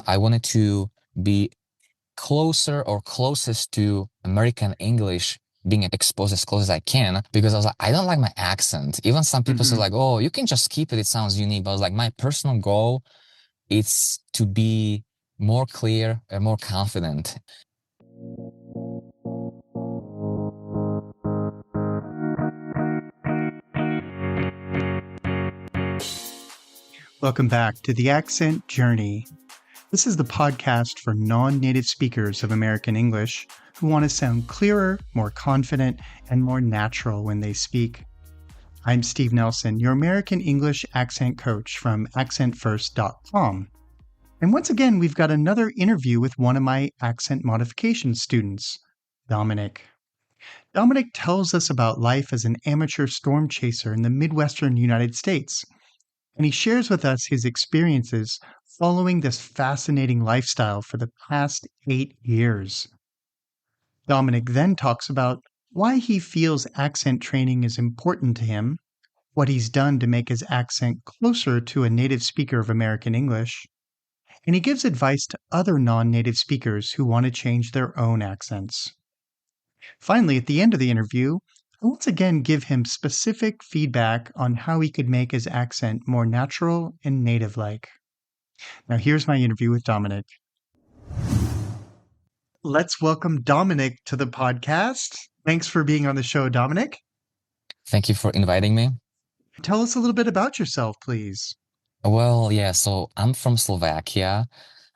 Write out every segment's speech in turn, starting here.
I wanted to be closer or closest to American English, being exposed as close as I can, because I was like, I don't like my accent. Even some people say Hmm. like, oh, you can just keep it. It sounds unique. But I was like, my personal goal is to be more clear and more confident. Welcome back to The Accent Journey. This is the podcast for non-native speakers of American English who want to sound clearer, more confident, and more natural when they speak. I'm Steve Nelson, your American English accent coach from accentfirst.com. And once again, we've got another interview with one of my accent modification students, Dominik. Dominik tells us about life as an amateur storm chaser in the Midwestern United States, and he shares with us his experiences following this fascinating lifestyle for the past 8 years. Dominik then talks about why he feels accent training is important to him, what he's done to make his accent closer to a native speaker of American English, and he gives advice to other non native speakers who want to change their own accents. Finally, at the end of the interview, I once again give him specific feedback on how he could make his accent more natural and native like. Now, here's my interview with Dominik. Let's welcome Dominik to the podcast. Thanks for being on the show, Dominik. Thank you for inviting me. Tell us a little bit about yourself, please. Well, yeah, so I'm from Slovakia.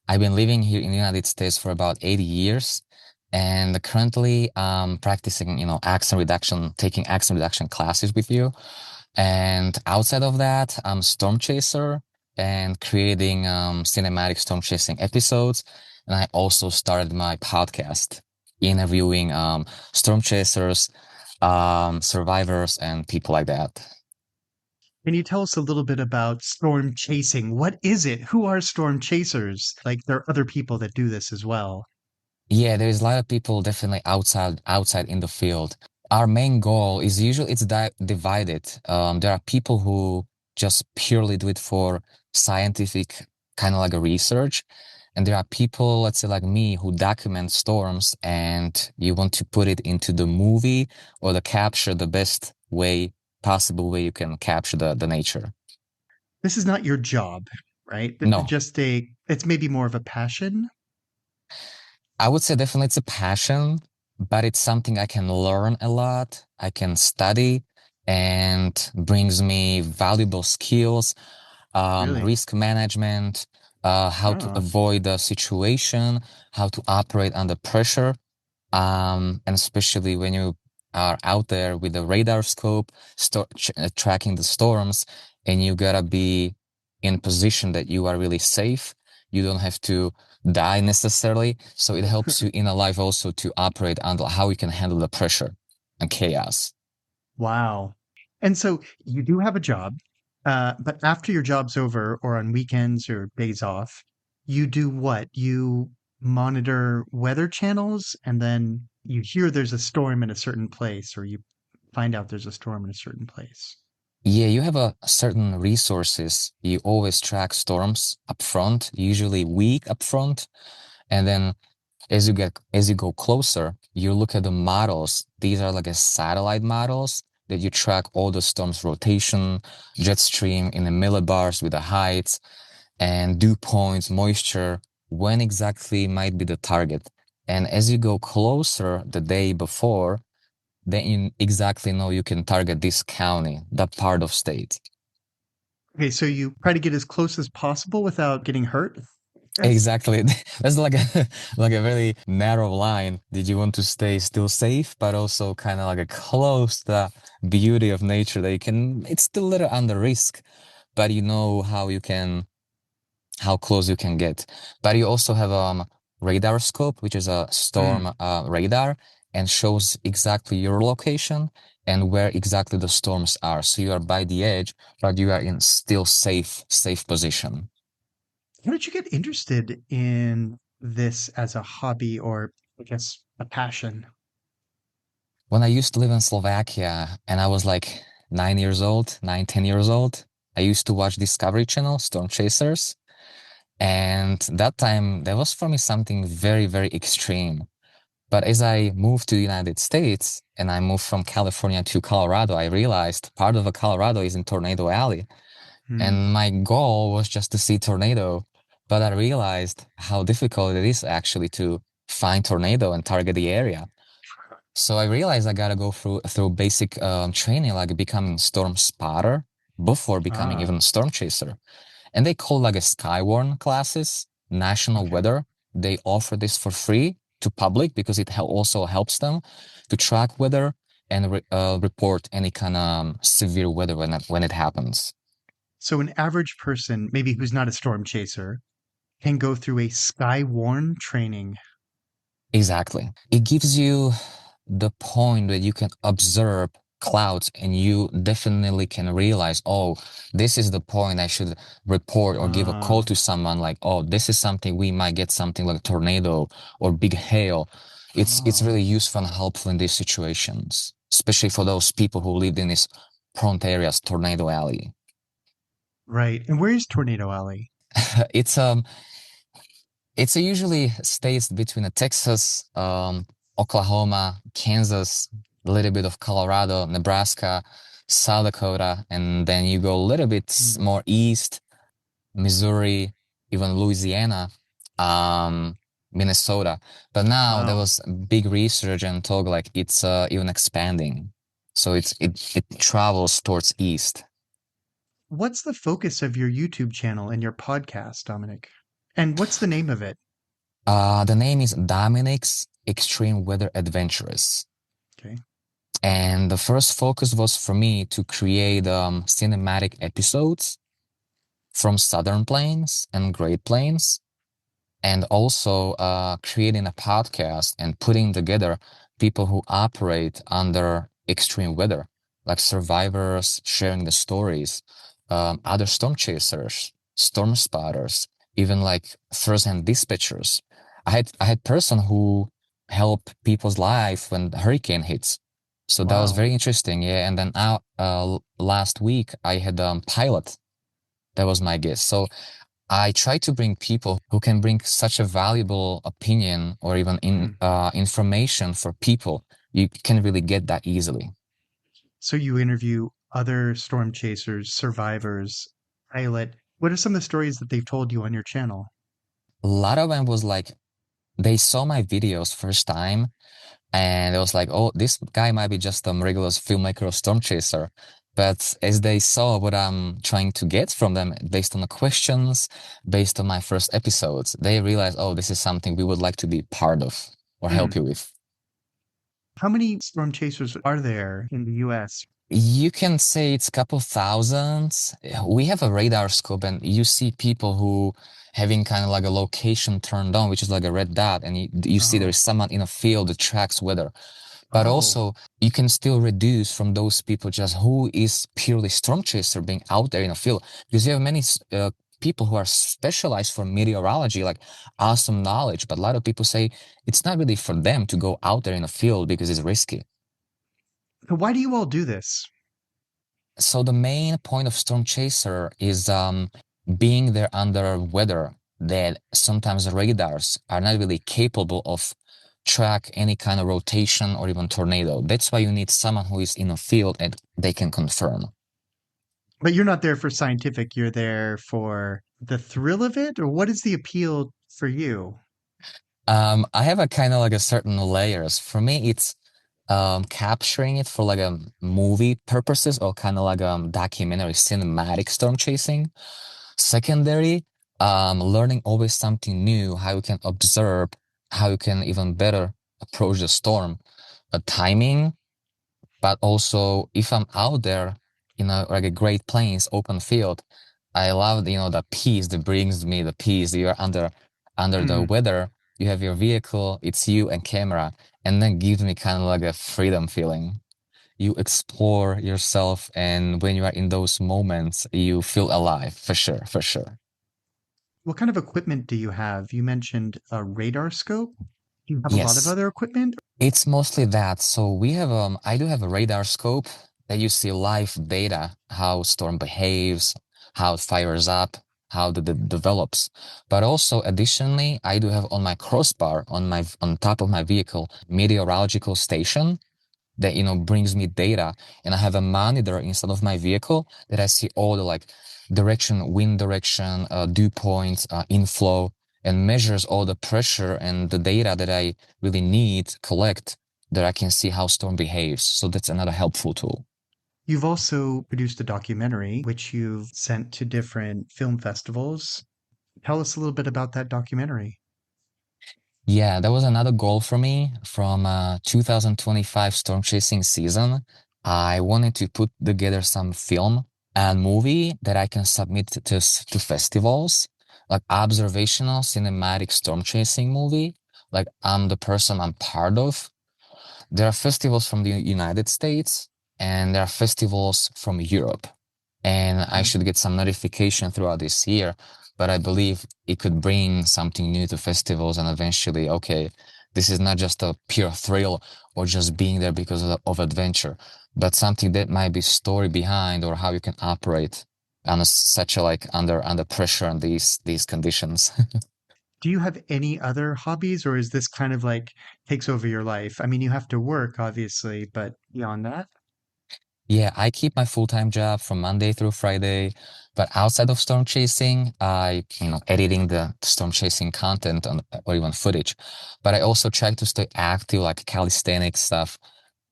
I've been living here in the United States for about 80 years. And currently I'm practicing, accent reduction, taking accent reduction classes with you. And outside of that, I'm storm chaser and creating cinematic storm chasing episodes. And I also started my podcast interviewing storm chasers, survivors, and people like that. Can you tell us a little bit about storm chasing? What is it? Who are storm chasers? Like, there are other people that do this as well. Yeah, there's a lot of people definitely outside in the field. Our main goal is usually it's divided. There are people who just purely do it for scientific kind of like a research. And there are people, let's say like me, who document storms and you want to put it into the movie or the capture the best way, possible way you can capture the nature. This is not your job, right? No, It's maybe more of a passion. I would say definitely it's a passion, but it's something I can learn a lot. I can study and brings me valuable skills, Really? risk management, how to Oh. avoid the situation, how to operate under pressure. And especially when you are out there with the radar scope, tracking the storms, and you gotta be in position that you are really safe. You don't have to die necessarily. So it helps you in a life also to operate under how you can handle the pressure and chaos. Wow. And so you do have a job, but after your job's over or on weekends or days off, you do what? You monitor weather channels and then you hear there's a storm in a certain place or you find out there's a storm in a certain place. Yeah, you have a certain resources. You always track storms up front, usually week up front. And then as you go closer, you look at the models. These are like a satellite models that you track all the storm's rotation, jet stream in the millibars with the heights and dew points, moisture, when exactly might be the target. And as you go closer the day before, then you exactly know you can target this county, that part of state. Okay, so you try to get as close as possible without getting hurt? Yes. Exactly. That's like a like a very narrow line. Did you want to stay still safe, but also kind of like a close to the beauty of nature that you can, it's still a little under risk, but you know how close you can get. But you also have radar scope, which is a storm Mm. radar and shows exactly your location and where exactly the storms are. So you are by the edge, but you are in still safe position. How did you get interested in this as a hobby or I guess a passion? When I used to live in Slovakia and I was like 9 years old, 9, 10 years old, I used to watch Discovery Channel, Storm Chasers. And that time, that was for me something very, very extreme. But as I moved to the United States and I moved from California to Colorado, I realized part of Colorado is in Tornado Alley. Hmm. And my goal was just to see tornado. But I realized how difficult it is actually to find tornado and target the area. So I realized I gotta go through basic training, like becoming storm spotter before becoming Ah, even storm chaser. And they call like a Skywarn classes, national okay. weather. They offer this for free to public because it also helps them to track weather and report any kind of severe weather when it happens. So an average person, maybe who's not a storm chaser, can go through a sky warn training. Exactly. It gives you the point that you can observe clouds and you definitely can realize, oh, this is the point I should report or give a call Ah, to someone like, oh, this is something we might get something like a tornado or big hail. It's oh, really useful and helpful in these situations, especially for those people who lived in these prone areas, Tornado Alley. right. And where is Tornado Alley? It's It's usually stays between Texas, Oklahoma, Kansas, a little bit of Colorado, Nebraska, South Dakota, and then you go a little bit Hmm. more east, Missouri, even Louisiana, Minnesota. But now there Wow. was a big research and talk like it's even expanding. So it travels towards east. What's the focus of your YouTube channel and your podcast, Dominic? And what's the name of it? The name is Dominik's Extreme Weather Adventures. Okay. And the first focus was for me to create cinematic episodes from Southern Plains and Great Plains, and also creating a podcast and putting together people who operate under extreme weather, like survivors sharing the stories, other storm chasers, storm spotters, even like first-hand dispatchers. I had person who help people's life when the hurricane hits. So that was Wow. very interesting, yeah. And then last week I had pilot. That was my guest. So I try to bring people who can bring such a valuable opinion or even Hmm. information for people. You can really get that easily. So you interview other storm chasers, survivors, pilot. What are some of the stories that they've told you on your channel? A lot of them was like they saw my videos first time and it was like, oh, this guy might be just a regular filmmaker or storm chaser. But as they saw what I'm trying to get from them based on the questions, based on my first episodes, they realized, oh, this is something we would like to be part of or help Hmm. you with. How many storm chasers are there in the US? You can say it's a couple thousands. We have a radar scope, and you see people who having kind of like a location turned on, which is like a red dot, and you see Oh, there's someone in a field that tracks weather. But oh, also, you can still reduce from those people just who is purely storm chaser being out there in a field, because you have many people who are specialized for meteorology, like awesome knowledge. But a lot of people say it's not really for them to go out there in a field because it's risky. so why do you all do this? So the main point of storm chaser is being there under weather that sometimes radars are not really capable of track any kind of rotation or even tornado. That's why you need someone who is in a field and they can confirm. But you're not there for scientific, you're there for the thrill of it, or what is the appeal for you? I have a kind of like a certain layers. For me, it's capturing it for like a movie purposes or kind of like documentary cinematic storm chasing. Secondary, learning always something new, how you can observe, how you can even better approach the storm. Timing, but also if I'm out there in a like a Great Plains open field, I love the peace that brings me the peace. You're under the Hmm. weather, you have your vehicle, it's you and camera, and then gives me kind of like a freedom feeling. You explore yourself, and when you are in those moments, you feel alive for sure, for sure. What kind of equipment do you have? You mentioned a radar scope. Do you have a lot of Yes, other equipment? it's mostly that. So I do have a radar scope that you see live data, how storm behaves, how it fires up. how the develops. But also additionally, I do have on my crossbar on top of my vehicle meteorological station that brings me data, and I have a monitor inside of my vehicle that I see all the like direction, wind direction, dew points, inflow, and measures all the pressure and the data that I really need to collect that I can see how storm behaves. So that's another helpful tool. You've also produced a documentary which you've sent to different film festivals. Tell us a little bit about that documentary. Yeah, that was another goal for me from 2025 storm chasing season. I wanted to put together some film and movie that I can submit to festivals, like observational cinematic storm chasing movie. Like I'm the person I'm part of. There are festivals from the United States and there are festivals from Europe. And I Mhm. should get some notification throughout this year. But I believe it could bring something new to festivals and eventually, okay, this is not just a pure thrill or just being there because of adventure, but something that might be story behind or how you can operate on such a like under pressure in these conditions. Do you have any other hobbies, or is this kind of like takes over your life? I mean, you have to work, obviously, but beyond that? Yeah, I keep my full-time job from Monday through Friday, but outside of storm chasing, editing the storm chasing content or even footage. But I also try to stay active, like calisthenics stuff,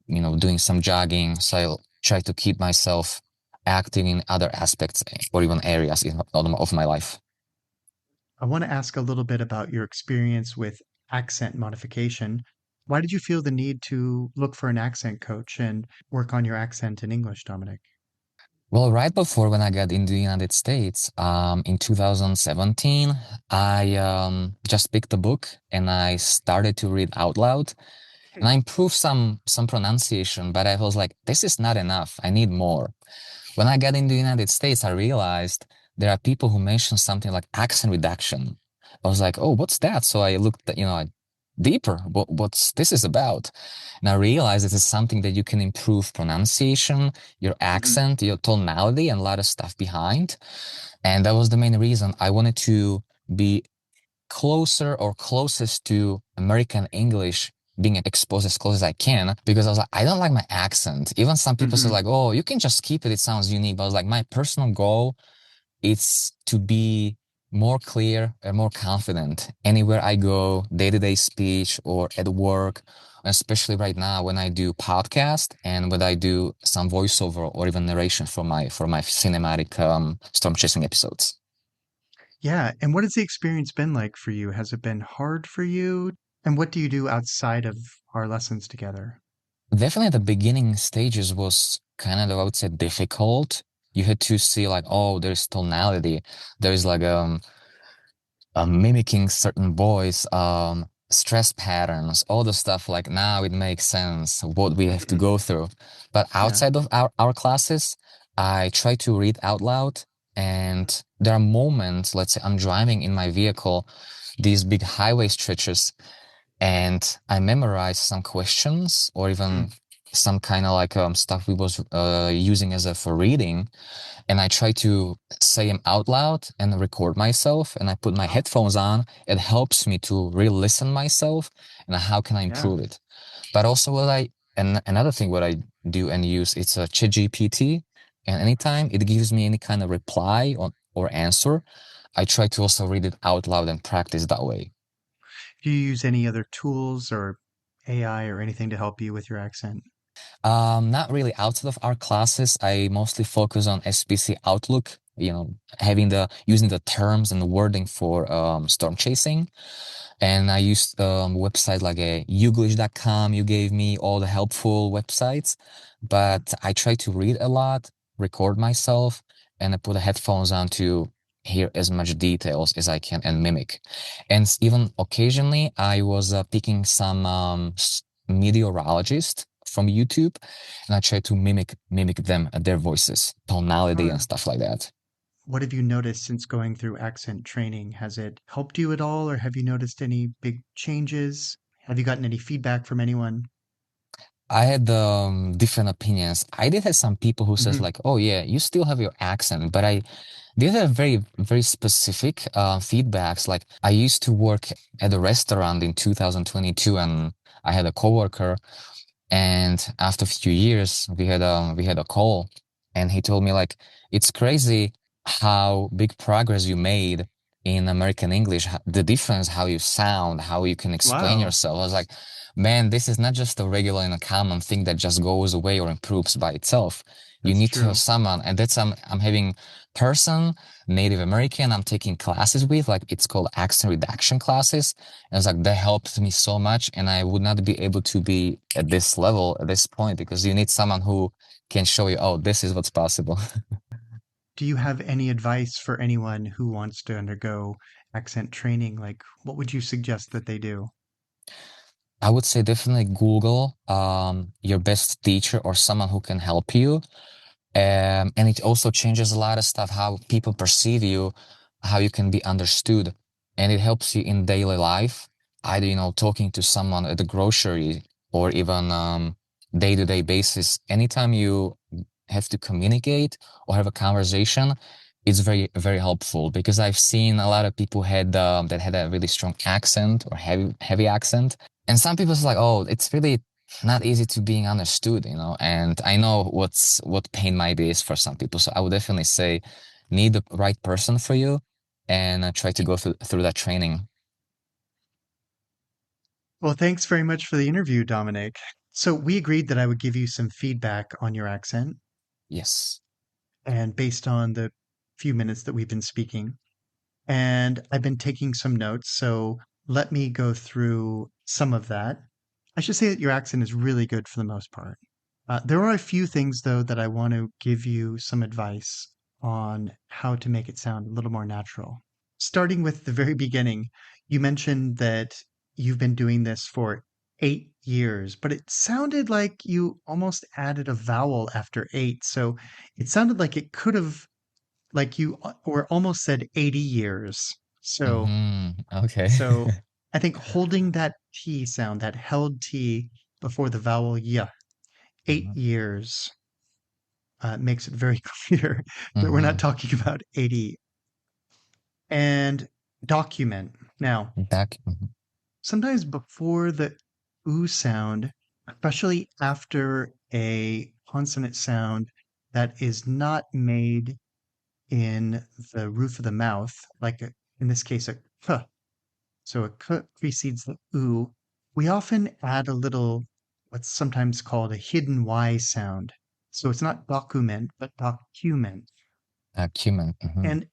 doing some jogging. So I try to keep myself active in other aspects or even areas of my life. I want to ask a little bit about your experience with accent modification. Why did you feel the need to look for an accent coach and work on your accent in English, Dominic? Well, right before when I got in the United States, in 2017, I just picked a book and I started to read out loud. And I improved some pronunciation, but I was like, this is not enough. I need more. When I got in the United States, I realized there are people who mention something like accent reduction. I was like, oh, what's that? So I looked, deeper. What's this is about? And I realized this is something that you can improve pronunciation, your Mhm. accent, your tonality, and a lot of stuff behind. And that was the main reason I wanted to be closer or closest to American English, being exposed as close as I can, because I was like, I don't like my accent. Even some people say Mhm. like, oh, you can just keep it. It sounds unique. But I was like, my personal goal is to be more clear and more confident anywhere I go, day-to-day speech or at work, especially right now when I do podcast and when I do some voiceover or even narration for my cinematic storm chasing episodes. Yeah, and what has the experience been like for you? Has it been hard for you? And what do you do outside of our lessons together? Definitely the beginning stages was kind of, I would say, difficult. You had to see like, oh, there's tonality. There's like mimicking certain voice, stress patterns, all the stuff. Like now it makes sense what we have to Mhm. go through. But Yeah. outside of our classes, I try to read out loud. And there are moments, let's say I'm driving in my vehicle, these big highway stretches, and I memorized some questions or even Mm. some kind of like stuff we was using as a for reading, and I try to say them out loud and record myself, and I put my Oh, headphones on. It helps me to re-listen myself and how can I yeah. improve it. But also and another thing what I do and use, it's a ChatGPT, and anytime it gives me any kind of reply or answer, I try to also read it out loud and practice that way. Do you use any other tools or AI or anything to help you with your accent? Not really outside of our classes. I mostly focus on SPC Outlook, having using the terms and the wording for storm chasing. And I used website like a youglish.com. You gave me all the helpful websites, Mhm. but I try to read a lot, record myself, and I put the headphones on to hear as much details as I can and mimic. And even occasionally, I was picking some meteorologist from YouTube, and I try to mimic them, their voices, tonality, and Sure. stuff like that. What have you noticed since going through accent training? Has it helped you at all, or have you noticed any big changes? Have you gotten any feedback from anyone? I had different opinions. I did have some people who says Hmm. like, "Oh yeah, you still have your accent," but I These are very, very specific feedbacks. Like I used to work at a restaurant in 2022, and I had a coworker. And after a few years, we had a call, and he told me like it's crazy how big progress you made in American English, the difference how you sound, how you can explain Wow, yourself. I was like, man, this is not just a regular and a common thing that just goes away or improves by itself. You that's need to have true. someone, and that's I'm having person, Native American, I'm taking classes with, like it's called accent reduction classes. And it's like that helped me so much, and I would not be able to be at this level at this point because you need someone who can show you, oh, this is what's possible. Do you have any advice for anyone who wants to undergo accent training? Like, what would you suggest that they do? I would say definitely Google your best teacher or someone who can help you. And it also changes a lot of stuff, how people perceive you, how you can be understood. And it helps you in daily life, either, talking to someone at the grocery or even day-to-day basis. Anytime you have to communicate or have a conversation, it's very, very helpful because I've seen a lot of people that had a really strong accent or heavy accent. And some people say like, oh, it's really not easy to being understood, and I know what pain might be is for some people. So I would definitely say need the right person for you and try to go through that training. Well, thanks very much for the interview, Dominic. So, we agreed that I would give you some feedback on your accent, Yes. and based on the few minutes that we've been speaking. And I've been taking some notes, so let me go through some of that. I should say that your accent is really good for the most part. There are a few things, though, that I want to give you some advice on how to make it sound a little more natural. Starting with the very beginning, you mentioned that you've been doing this for 8 years, but it sounded like you almost added a vowel after eight. So it sounded like it could have, like you or almost said 80 years. So, Okay. so I think holding that T sound, that held T before the vowel yeah, 8 years makes it very clear that we're not Mm-hmm. talking about 80. And document. Now, Back. sometimes before the oo sound, especially after a consonant sound that is not made in the roof of the mouth, like in this case, a k. So a k precedes the oo. We often add a little, what's sometimes called a hidden y sound. So it's not document, but document. Cumin. And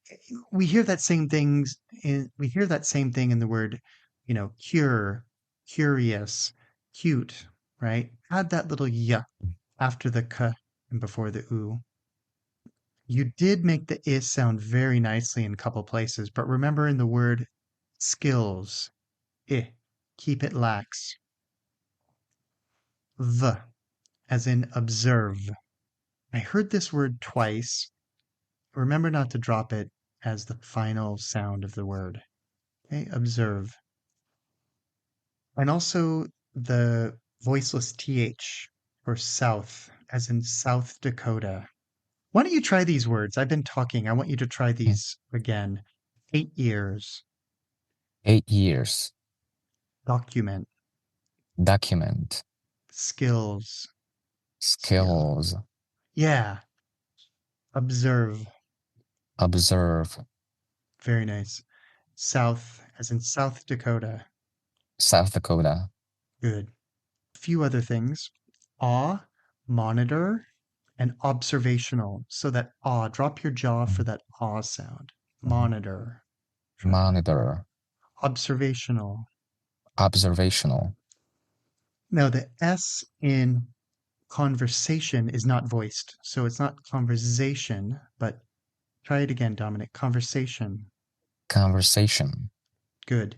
we hear that same things we hear that same thing in the word, cure, curious, cute, right? Add that little y after the k and before the oo. You did make the is sound very nicely in a couple places, but remember in the word skills, I, keep it lax. V, as in observe. I heard this word twice. Remember not to drop it as the final sound of the word. Okay, observe. And also the voiceless th for south, as in South Dakota. Why don't you try these words? I've been talking. I want you to try these again. 8 years, 8 years. document, Document. skills, skill. Skills. Yeah, observe. Observe. Very nice. South, as in South Dakota. South Dakota. Good. A few other things. Awe, monitor, and observational. So that awe, drop your jaw for that awe sound. Mhm. Monitor. Try that. Monitor. Observational. Observational. Now, the S in conversation is not voiced. So it's not conversation, but try it again, Dominic. Conversation. Conversation. Good.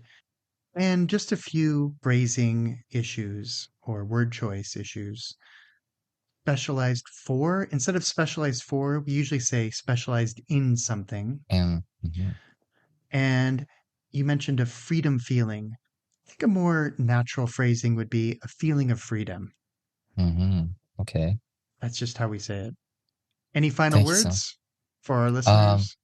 And just a few phrasing issues or word choice issues. Specialized for, instead of specialized for, we usually say specialized in something. And And you mentioned a freedom feeling. I think a more natural phrasing would be a feeling of freedom. Okay. That's just how we say it. Any final Thank you so. words for our Um, listeners?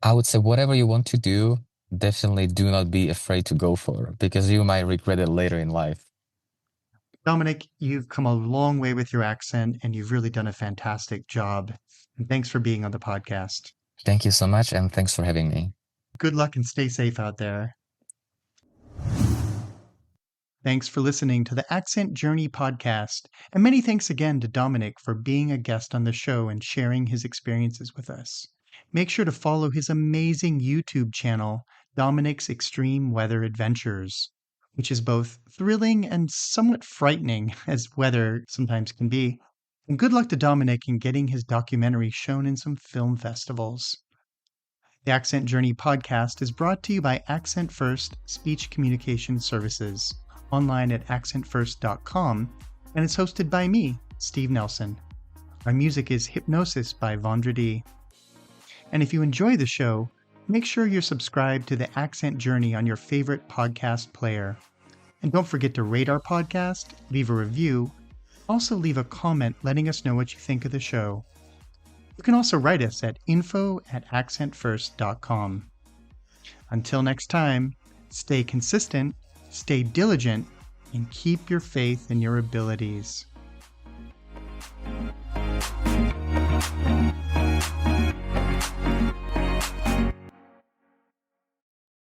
I would say whatever you want to do, definitely do not be afraid to go for it because you might regret it later in life. Dominik, you've come a long way with your accent and you've really done a fantastic job. And thanks for being on the podcast. Thank you so much, and thanks for having me. Good luck and stay safe out there. Thanks for listening to the Accent Journey podcast. And many thanks again to Dominik for being a guest on the show and sharing his experiences with us. Make sure to follow his amazing YouTube channel, Dominik's Extreme Weather Adventures, which is both thrilling and somewhat frightening, as weather sometimes can be. And good luck to Dominik in getting his documentary shown in some film festivals. The Accent Journey podcast is brought to you by Accent First Speech Communication Services, online at accentfirst.com, and it's hosted by me, Steve Nelson. Our music is Hypnosis by Vendredi. And if you enjoy the show, make sure you're subscribed to the Accent Journey on your favorite podcast player. And don't forget to rate our podcast, leave a review, also leave a comment letting us know what you think of the show. You can also write us at info@accentfirst.com. Until next time, stay consistent, stay diligent, and keep your faith in your abilities.